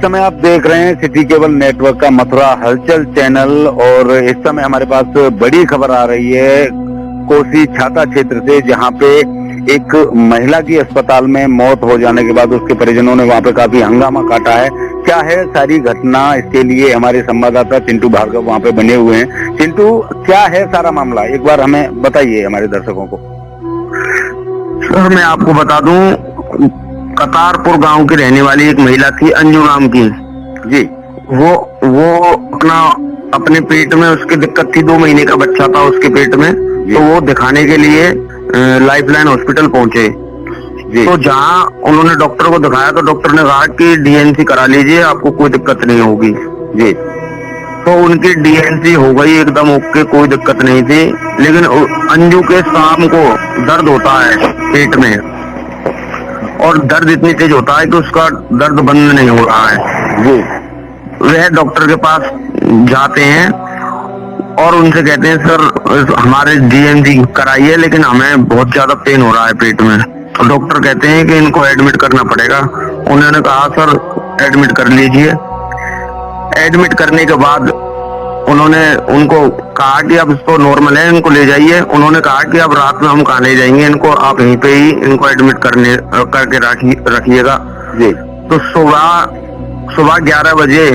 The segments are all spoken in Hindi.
समय आप देख रहे हैं सिटी केबल नेटवर्क का मथुरा हलचल चैनल और इस समय हमारे पास बड़ी खबर आ रही है कोसी छाता क्षेत्र से, जहां पे एक महिला की अस्पताल में मौत हो जाने के बाद उसके परिजनों ने वहां पे काफी हंगामा काटा है। क्या है सारी घटना, इसके लिए हमारे संवाददाता चिंटू भार्गव वहां पे बने हुए हैं। चिंटू, क्या है सारा मामला, एक बार हमें बताइए हमारे दर्शकों को। सर मैं आपको बता दूं, कतारपुर गांव की रहने वाली एक महिला थी, अंजू नाम की जी। वो अपने पेट में उसकी दिक्कत थी, 2 महीने का बच्चा था उसके पेट में, तो वो दिखाने के लिए लाइफलाइन हॉस्पिटल पहुंचे। तो जहां उन्होंने डॉक्टर को दिखाया तो डॉक्टर ने कहा कि डीएनसी करा लीजिए, आपको कोई दिक्कत नहीं होगी जी। तो उनकी डीएनसी हो गई एकदम ओके, कोई दिक्कत नहीं थी। लेकिन अंजू के शाम को दर्द होता है पेट में, और दर्द इतनी तेज होता है कि उसका दर्द बंद नहीं हो रहा है जी। वह डॉक्टर के पास जाते हैं और उनसे कहते हैं सर हमारे डीएनसी कराइए, लेकिन हमें बहुत ज्यादा पेन हो रहा है पेट में। तो डॉक्टर कहते हैं कि इनको एडमिट करना पड़ेगा। उन्होंने कहा सर एडमिट कर लीजिए। एडमिट करने के बाद उन्होंने उनको कहा कि अब इसको नॉर्मल है, इनको ले जाइए। उन्होंने कहा कि अब रात में हम कहाँ ले जाएंगे इनको, आप यहीं पे ही इनको एडमिट करके रखिएगा जी। तो सुबह 11 बजे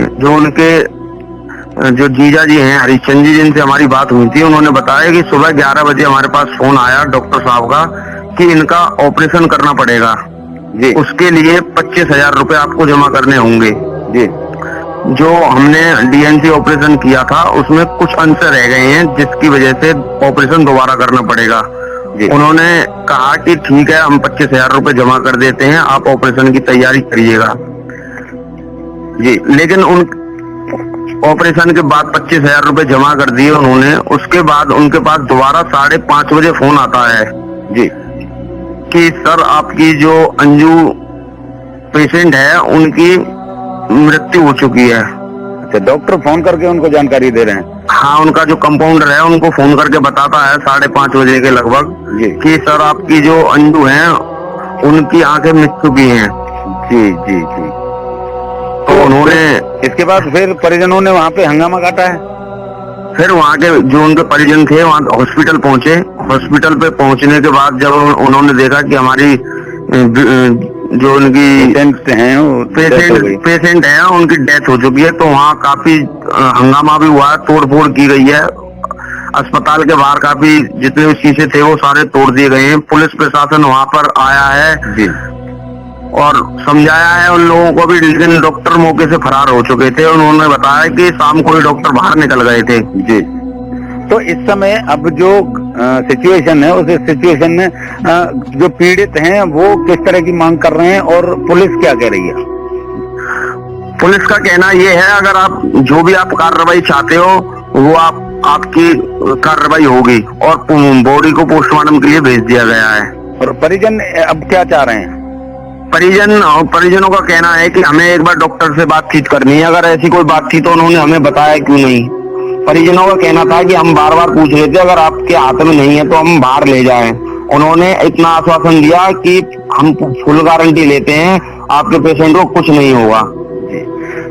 जो जीजा जी हैं हरिश्चंद्र जी, जिनसे हमारी बात हुई थी, उन्होंने बताया कि सुबह 11 बजे हमारे पास फोन आया डॉक्टर साहब का कि इनका ऑपरेशन करना पड़ेगा जी। उसके लिए 25,000 रुपए आपको जमा करने होंगे जी। जो हमने डीएनसी ऑपरेशन किया था उसमें कुछ अंश रह गए हैं, जिसकी वजह से ऑपरेशन दोबारा करना पड़ेगा जी। उन्होंने कहा कि ठीक है, हम 25,000 रुपए जमा कर देते हैं, आप ऑपरेशन की तैयारी करिएगा जी। लेकिन उन ऑपरेशन के बाद 25,000 रुपए जमा कर दिए उन्होंने। उसके बाद उनके पास दोबारा 5:30 बजे फोन आता है जी कि सर आपकी जो अंजू पेशेंट है उनकी मृत्यु हो चुकी है। अच्छा, डॉक्टर फोन करके उनको जानकारी दे रहे हैं? हाँ, उनका जो कंपाउंडर है उनको फोन करके बताता है 5:30 बजे के लगभग कि सर आपकी जो अंजू है उनकी आंखें मिट चुकी हैं जी जी जी। तो उन्होंने इसके बाद फिर परिजनों ने वहाँ पे हंगामा काटा है। फिर वहाँ के जो उनके परिजन थे वहाँ हॉस्पिटल पहुंचे। हॉस्पिटल पे पहुंचने के बाद जब उन्होंने देखा कि हमारी जो उनकी पेशेंट है उनकी डेथ हो चुकी है, तो वहाँ काफी हंगामा भी हुआ, तोड़फोड़ की गई है। अस्पताल के बाहर काफी जितने भी शीशे थे वो सारे तोड़ दिए गए हैं। पुलिस प्रशासन वहाँ पर आया है जी और समझाया है उन लोगों को भी, लेकिन डॉक्टर मौके से फरार हो चुके थे। उन्होंने बताया कि शाम को ही डॉक्टर बाहर निकल गए थे जी। तो इस समय अब जो सिचुएशन है, उस सिचुएशन में जो पीड़ित हैं वो किस तरह की मांग कर रहे हैं और पुलिस क्या कह रही है? पुलिस का कहना ये है, अगर आप जो भी आप कार्रवाई चाहते हो वो आपकी कार्रवाई होगी, और बॉडी को पोस्टमार्टम के लिए भेज दिया गया है। और परिजन अब क्या चाह रहे हैं? परिजनों का कहना है कि हमें एक बार डॉक्टर से बातचीत करनी है। अगर ऐसी कोई बात थी तो उन्होंने हमें बताया क्यों नहीं। परिजनों का कहना था कि हम बार बार पूछ रहे थे, अगर आपके हाथ में नहीं है तो हम बाहर ले जाएं। उन्होंने इतना आश्वासन दिया कि हम फुल गारंटी लेते हैं, आपके पेशेंट को कुछ नहीं होगा।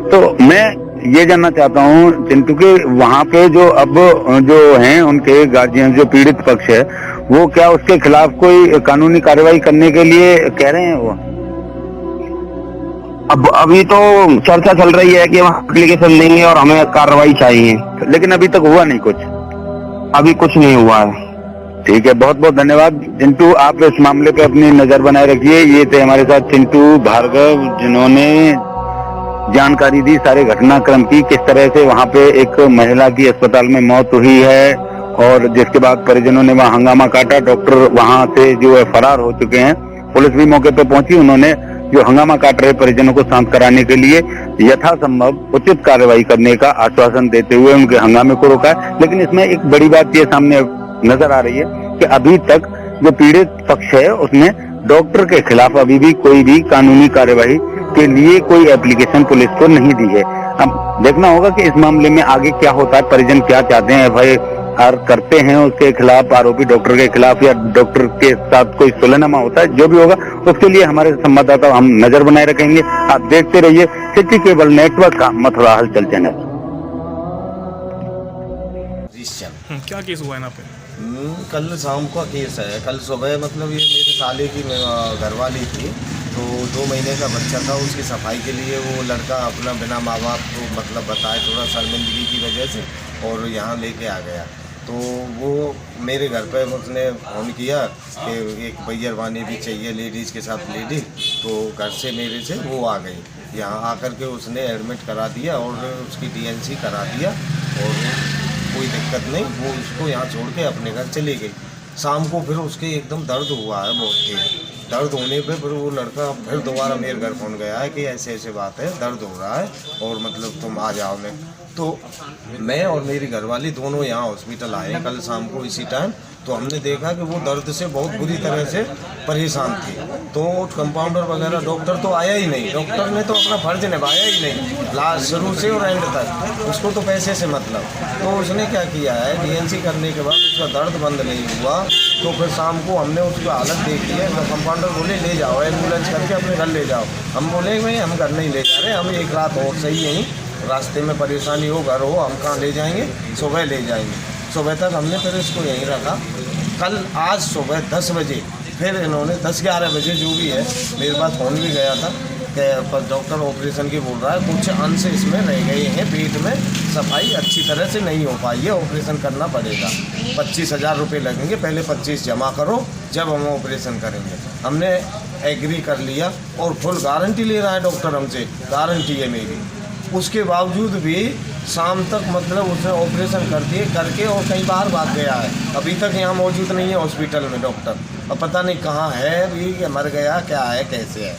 तो मैं ये जानना चाहता हूँ चिंटू के, वहाँ पे जो हैं उनके गार्जियन, जो पीड़ित पक्ष है, वो क्या उसके खिलाफ कोई कानूनी कार्रवाई करने के लिए कह रहे हैं? वो अब अभी तो चर्चा चल रही है कि हम एप्लीकेशन देंगे और हमें कार्रवाई चाहिए, लेकिन अभी तक हुआ नहीं कुछ? अभी कुछ नहीं हुआ है। ठीक है, बहुत बहुत धन्यवाद चिंटू। आप इस मामले पे अपनी नजर बनाए रखिए। ये थे हमारे साथ चिंटू भार्गव, जिन्होंने जानकारी दी सारे घटनाक्रम की, किस तरह से वहाँ पे एक महिला की अस्पताल में मौत हुई है और जिसके बाद परिजनों ने वहाँ हंगामा काटा। डॉक्टर वहाँ से जो है फरार हो चुके हैं। पुलिस भी मौके पे पहुंची। उन्होंने जो हंगामा काट रहे परिजनों को शांत कराने के लिए यथासंभव उचित कार्रवाई करने का आश्वासन देते हुए उनके हंगामे को रोका है। लेकिन इसमें एक बड़ी बात ये सामने नजर आ रही है कि अभी तक जो पीड़ित पक्ष है उसने डॉक्टर के खिलाफ अभी भी कोई भी कानूनी कार्यवाही के लिए कोई एप्लीकेशन पुलिस को नहीं दी है। अब देखना होगा कि इस मामले में आगे क्या होता है, परिजन क्या चाहते हैं, करते हैं उसके खिलाफ, आरोपी डॉक्टर के खिलाफ या डॉक्टर के साथ कोई सुलहनामा होता है, जो भी होगा उसके लिए हमारे संवाददाता हम नजर बनाए रखेंगे। आप देखते रहिए सिटी केबल नेटवर्क का मथुरा हलचल चैनल। क्या केस हुआ है यहाँ पे? कल शाम का केस है। कल सुबह मतलब ये मेरे साले की घरवाली थी, तो 2 महीने का बच्चा था, उसकी सफाई के लिए वो लड़का अपना बिना माँ बाप को मतलब बताए थोड़ा शर्मिंदगी की वजह से और यहाँ लेके आ गया। तो वो मेरे घर पे उसने फ़ोन किया कि एक भैयरवानी भी चाहिए लेडीज़ के साथ लेडीज़, तो घर से मेरे से वो आ गई। यहाँ आकर के उसने एडमिट करा दिया और उसकी डीएनसी करा दिया और कोई दिक्कत नहीं, वो उसको यहाँ छोड़ के अपने घर चली गई। शाम को फिर उसके एकदम दर्द हुआ है बहुत तेज। दर्द होने पे फिर वो लड़का फिर दोबारा मेरे घर फ़ोन गया है कि ऐसे ऐसे बात है, दर्द हो रहा है और मतलब तुम आ जाओ। मैं तो मैं और मेरी घरवाली दोनों यहाँ हॉस्पिटल आए कल शाम को इसी टाइम। तो हमने देखा कि वो दर्द से बहुत बुरी तरह से परेशान थे। तो कंपाउंडर वगैरह डॉक्टर तो आया ही नहीं, डॉक्टर ने तो अपना फर्ज निभाया ही नहीं लास्ट शुरू से और एंड तक, उसको तो पैसे से मतलब। तो उसने क्या किया है, डीएनसी करने के बाद उसका दर्द बंद नहीं हुआ। तो फिर शाम को हमने उसकी हालत देखी है, तो कंपाउंडर बोले ले जाओ एम्बुलेंस करके अपने घर ले जाओ। हम बोले भाई हम घर नहीं ले जा रहे, हम एक रात और सही यहीं, रास्ते में परेशानी हो घर हो हम कहाँ ले जाएंगे, सुबह ले जाएंगे। सुबह तक हमने फिर इसको यहीं रखा। कल आज सुबह 10 बजे फिर इन्होंने 10-11 बजे जो भी है मेरे पास फ़ोन भी गया था कि पर डॉक्टर ऑपरेशन की बोल रहा है, कुछ अंश इसमें रह गए हैं, पेट में सफाई अच्छी तरह से नहीं हो पाई है, ऑपरेशन करना पड़ेगा। 25,000 रुपये लगेंगे, पहले 25 जमा करो जब हम ऑपरेशन करेंगे। हमने एग्री कर लिया और फुल गारंटी ले रहा है डॉक्टर हमसे, गारंटी है मेरी। उसके बावजूद भी शाम तक मतलब उसने ऑपरेशन कर दिए करके और कई बार भाग गया है। अभी तक यहाँ मौजूद नहीं है हॉस्पिटल में डॉक्टर, अब पता नहीं कहाँ है अभी, कि मर गया क्या है कैसे है।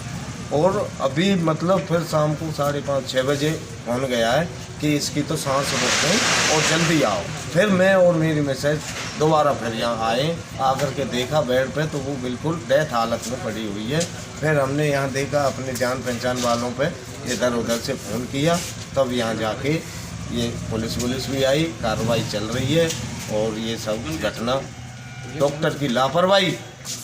और अभी मतलब फिर शाम को 5:30-6 बजे फ़ोन गया है कि इसकी तो सांस रुक गई और जल्दी आओ। फिर मैं और मेरी मिसेज दोबारा फिर यहाँ आए, आकर के देखा बेड पे तो वो बिल्कुल डेथ हालत में पड़ी हुई है। फिर हमने यहाँ देखा अपने जान पहचान वालों पे इधर उधर से फ़ोन किया, तब यहाँ जाके ये पुलिस भी आई, कार्रवाई चल रही है। और ये सब घटना डॉक्टर की लापरवाही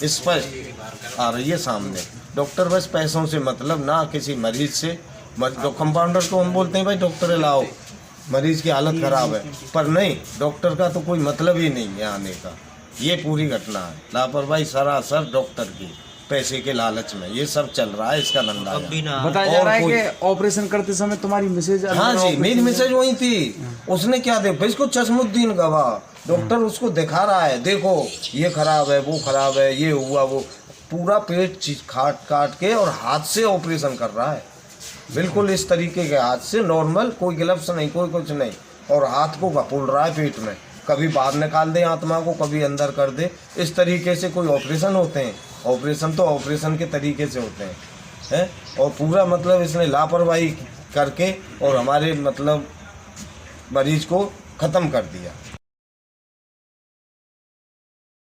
स्पष्ट आ रही है सामने। डॉक्टर बस पैसों से मतलब, ना किसी मरीज से। कंपाउंडर को हम बोलते हैं भाई डॉक्टर लाओ, मरीज की हालत ख़राब है, पर नहीं, डॉक्टर का तो कोई मतलब ही नहीं है आने का। ये पूरी घटना है लापरवाही सरासर डॉक्टर की, पैसे के लालच में ये सब चल रहा है इसका धंधा। बताया जा रहा है कि ऑपरेशन करते समय तुम्हारी मिसेज, हाँ जी मेरी मिसेज वही थी। उसने क्या देखा, इसको चश्मुद्दीन गवाह डॉक्टर उसको दिखा रहा है, देखो ये खराब है, वो खराब है, ये हुआ वो, पूरा पेट काट के और हाथ से ऑपरेशन कर रहा है, बिल्कुल इस तरीके के हाथ से, नॉर्मल, कोई ग्लव्स नहीं, कोई कुछ नहीं, और हाथ को घपूल रहा है पेट में, कभी बाहर निकाल दे आत्मा को, कभी अंदर कर दे। इस तरीके से कोई ऑपरेशन होते हैं? ऑपरेशन तो ऑपरेशन के तरीके से होते हैं और पूरा मतलब इसने लापरवाही करके और हमारे मतलब मरीज को ख़त्म कर दिया।